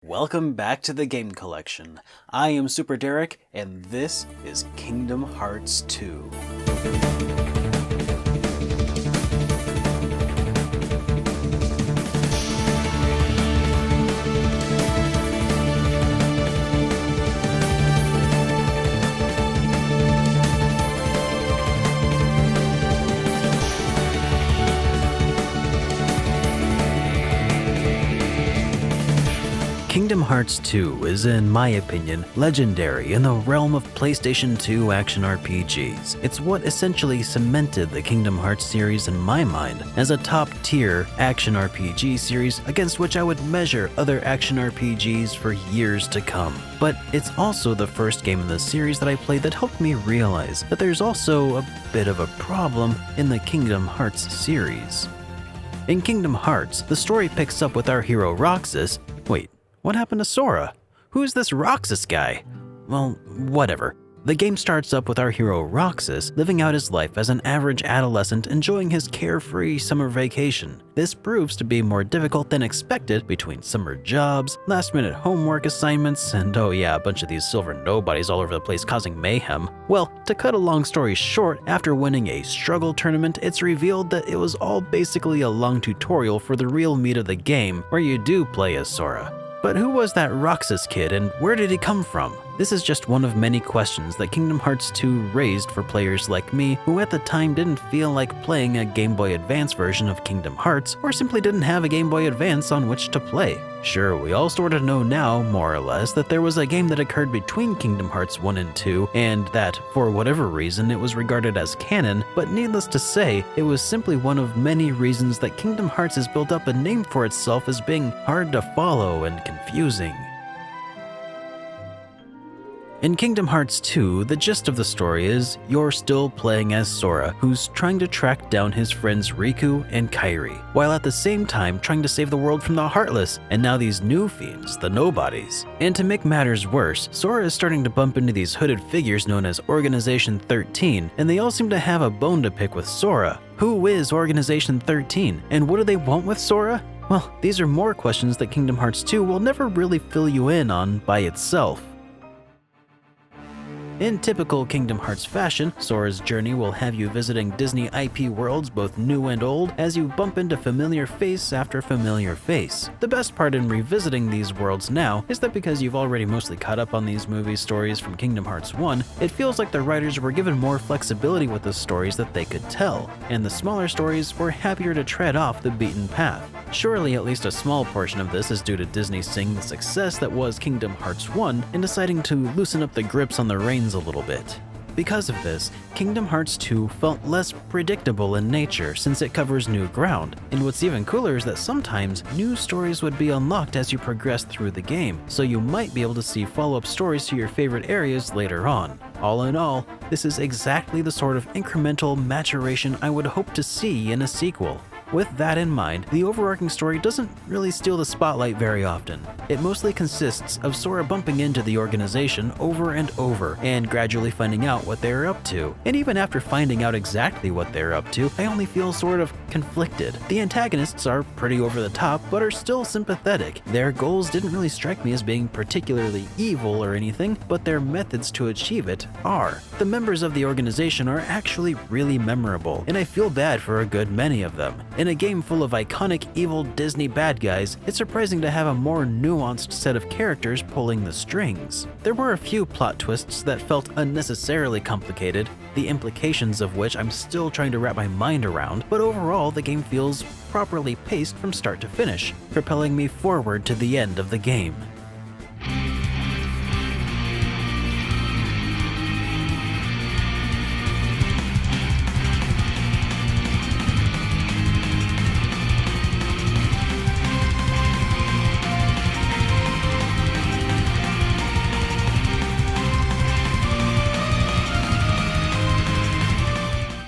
Welcome back to the Game Collection. I am SuperDerek, and this is Kingdom Hearts 2. Kingdom Hearts 2 is, in my opinion, legendary in the realm of PlayStation 2 action RPGs. It's what essentially cemented the Kingdom Hearts series in my mind as a top-tier action RPG series against which I would measure other action RPGs for years to come. But it's also the first game in the series that I played that helped me realize that there's also a bit of a problem in the Kingdom Hearts series. In Kingdom Hearts, the story picks up with our hero Roxas. Wait, what happened to Sora? Who's this Roxas guy? Well, whatever. The game starts up with our hero Roxas living out his life as an average adolescent enjoying his carefree summer vacation. This proves to be more difficult than expected between summer jobs, last-minute homework assignments, and oh yeah, a bunch of these silver nobodies all over the place causing mayhem. Well, to cut a long story short, after winning a struggle tournament, it's revealed that it was all basically a long tutorial for the real meat of the game, where you do play as Sora. But who was that Roxas kid and where did he come from? This is just one of many questions that Kingdom Hearts 2 raised for players like me who at the time didn't feel like playing a Game Boy Advance version of Kingdom Hearts or simply didn't have a Game Boy Advance on which to play. Sure, we all sort of know now, more or less, that there was a game that occurred between Kingdom Hearts 1 and 2 and that, for whatever reason, it was regarded as canon, but needless to say, it was simply one of many reasons that Kingdom Hearts has built up a name for itself as being hard to follow and confusing. In Kingdom Hearts 2, the gist of the story is you're still playing as Sora, who's trying to track down his friends Riku and Kairi, while at the same time trying to save the world from the Heartless, and now these new fiends, the Nobodies. And to make matters worse, Sora is starting to bump into these hooded figures known as Organization 13, and they all seem to have a bone to pick with Sora. Who is Organization 13, and what do they want with Sora? Well, these are more questions that Kingdom Hearts 2 will never really fill you in on by itself. In typical Kingdom Hearts fashion, Sora's journey will have you visiting Disney IP worlds both new and old as you bump into familiar face after familiar face. The best part in revisiting these worlds now is that because you've already mostly caught up on these movie stories from Kingdom Hearts 1, it feels like the writers were given more flexibility with the stories that they could tell, and the smaller stories were happier to tread off the beaten path. Surely at least a small portion of this is due to Disney seeing the success that was Kingdom Hearts 1 and deciding to loosen up the grips on the reins a little bit. Because of this, Kingdom Hearts 2 felt less predictable in nature since it covers new ground, and what's even cooler is that sometimes new stories would be unlocked as you progress through the game, so you might be able to see follow-up stories to your favorite areas later on. All in all, this is exactly the sort of incremental maturation I would hope to see in a sequel. With that in mind, the overarching story doesn't really steal the spotlight very often. It mostly consists of Sora bumping into the organization over and over and gradually finding out what they're up to. And even after finding out exactly what they're up to, I only feel sort of conflicted. The antagonists are pretty over the top, but are still sympathetic. Their goals didn't really strike me as being particularly evil or anything, but their methods to achieve it are. The members of the organization are actually really memorable, and I feel bad for a good many of them. In a game full of iconic evil Disney bad guys, it's surprising to have a more nuanced set of characters pulling the strings. There were a few plot twists that felt unnecessarily complicated, the implications of which I'm still trying to wrap my mind around, but overall the game feels properly paced from start to finish, propelling me forward to the end of the game.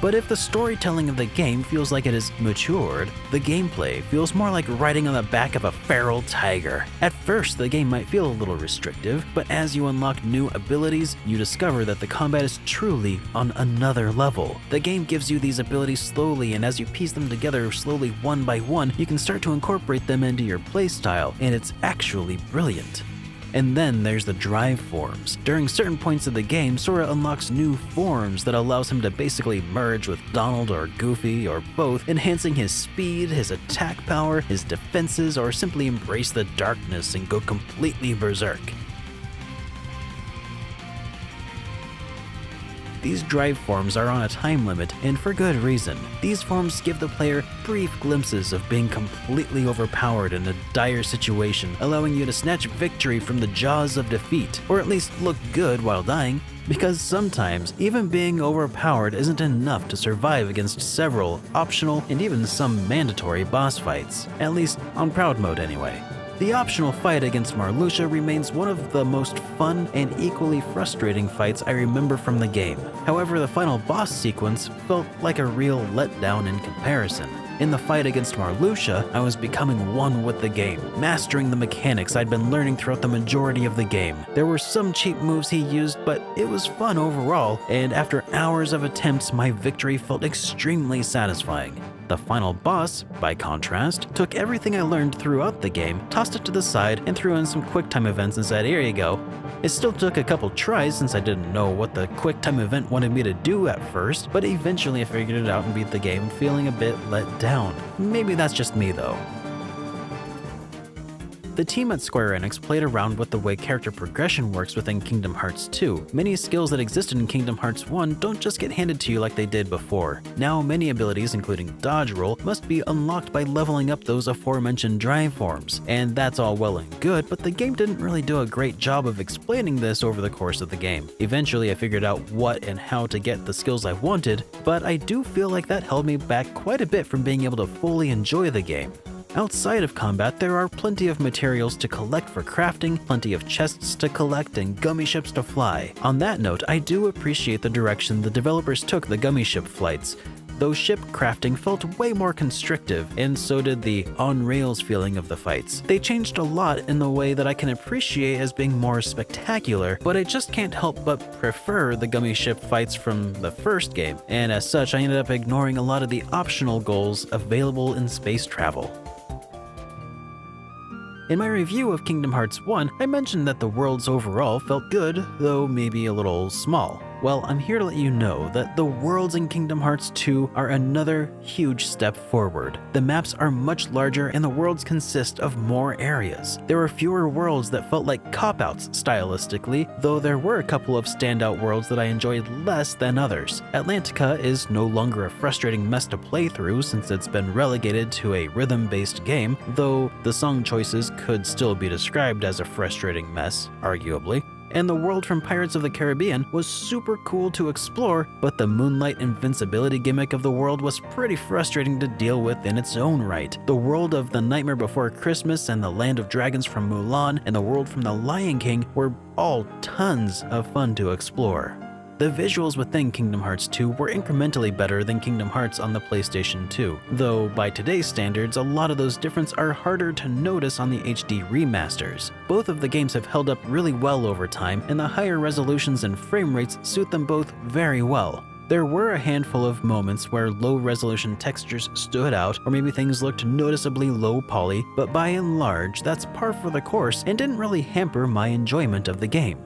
But if the storytelling of the game feels like it is matured, the gameplay feels more like riding on the back of a feral tiger. At first, the game might feel a little restrictive, but as you unlock new abilities, you discover that the combat is truly on another level. The game gives you these abilities slowly, and as you piece them together slowly one by one, you can start to incorporate them into your playstyle, and it's actually brilliant. And then there's the drive forms. During certain points of the game, Sora unlocks new forms that allows him to basically merge with Donald or Goofy or both, enhancing his speed, his attack power, his defenses, or simply embrace the darkness and go completely berserk. These drive forms are on a time limit, and for good reason. These forms give the player brief glimpses of being completely overpowered in a dire situation, allowing you to snatch victory from the jaws of defeat, or at least look good while dying. Because sometimes, even being overpowered isn't enough to survive against several optional and even some mandatory boss fights, at least on Proud Mode anyway. The optional fight against Marluxia remains one of the most fun and equally frustrating fights I remember from the game. However, the final boss sequence felt like a real letdown in comparison. In the fight against Marluxia, I was becoming one with the game, mastering the mechanics I'd been learning throughout the majority of the game. There were some cheap moves he used, but it was fun overall, and after hours of attempts, my victory felt extremely satisfying. The final boss, by contrast, took everything I learned throughout the game, tossed it to the side, and threw in some QuickTime events and said, "Here you go." It still took a couple tries since I didn't know what the QuickTime event wanted me to do at first, but eventually I figured it out and beat the game, feeling a bit let down. Maybe that's just me though. The team at Square Enix played around with the way character progression works within Kingdom Hearts 2. Many skills that existed in Kingdom Hearts 1 don't just get handed to you like they did before. Now many abilities, including dodge roll, must be unlocked by leveling up those aforementioned drive forms. And that's all well and good, but the game didn't really do a great job of explaining this over the course of the game. Eventually I figured out what and how to get the skills I wanted, but I do feel like that held me back quite a bit from being able to fully enjoy the game. Outside of combat, there are plenty of materials to collect for crafting, plenty of chests to collect, and gummy ships to fly. On that note, I do appreciate the direction the developers took the gummy ship flights. Though ship crafting felt way more constrictive, and so did the on-rails feeling of the fights. They changed a lot in the way that I can appreciate as being more spectacular, but I just can't help but prefer the gummy ship fights from the first game, and as such I ended up ignoring a lot of the optional goals available in space travel. In my review of Kingdom Hearts 1, I mentioned that the worlds overall felt good, though maybe a little small. Well, I'm here to let you know that the worlds in Kingdom Hearts 2 are another huge step forward. The maps are much larger and the worlds consist of more areas. There were fewer worlds that felt like cop-outs stylistically, though there were a couple of standout worlds that I enjoyed less than others. Atlantica is no longer a frustrating mess to play through since it's been relegated to a rhythm-based game, though the song choices could still be described as a frustrating mess, arguably. And the world from Pirates of the Caribbean was super cool to explore, but the moonlight invincibility gimmick of the world was pretty frustrating to deal with in its own right. The world of The Nightmare Before Christmas and the Land of Dragons from Mulan and the world from The Lion King were all tons of fun to explore. The visuals within Kingdom Hearts 2 were incrementally better than Kingdom Hearts on the PlayStation 2, though by today's standards, a lot of those differences are harder to notice on the HD remasters. Both of the games have held up really well over time, and the higher resolutions and frame rates suit them both very well. There were a handful of moments where low-resolution textures stood out, or maybe things looked noticeably low poly, but by and large, that's par for the course and didn't really hamper my enjoyment of the game.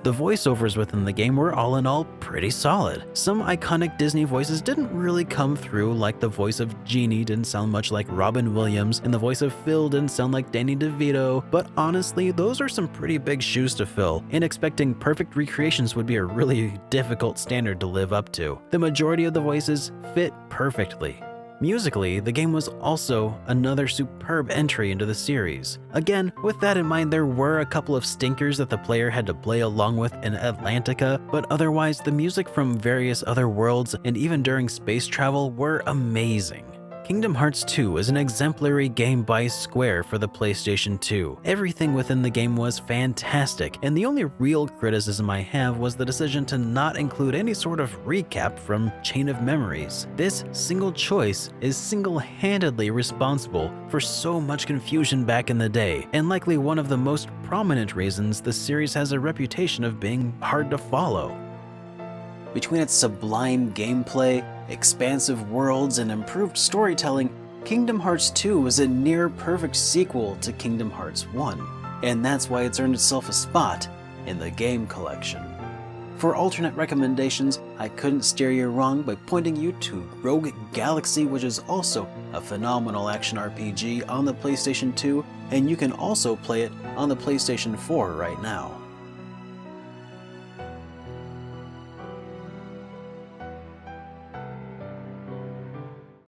The voiceovers within the game were all in all pretty solid. Some iconic Disney voices didn't really come through, like the voice of Genie didn't sound much like Robin Williams, and the voice of Phil didn't sound like Danny DeVito, but honestly, those are some pretty big shoes to fill, and expecting perfect recreations would be a really difficult standard to live up to. The majority of the voices fit perfectly. Musically, the game was also another superb entry into the series. Again, with that in mind, there were a couple of stinkers that the player had to play along with in Atlantica, but otherwise the music from various other worlds and even during space travel were amazing. Kingdom Hearts 2 is an exemplary game by Square for the PlayStation 2. Everything within the game was fantastic, and the only real criticism I have was the decision to not include any sort of recap from Chain of Memories. This single choice is single-handedly responsible for so much confusion back in the day, and likely one of the most prominent reasons the series has a reputation of being hard to follow. Between its sublime gameplay, expansive worlds, and improved storytelling, Kingdom Hearts 2 is a near-perfect sequel to Kingdom Hearts 1, and that's why it's earned itself a spot in the game collection. For alternate recommendations, I couldn't steer you wrong by pointing you to Rogue Galaxy, which is also a phenomenal action RPG on the PlayStation 2, and you can also play it on the PlayStation 4 right now.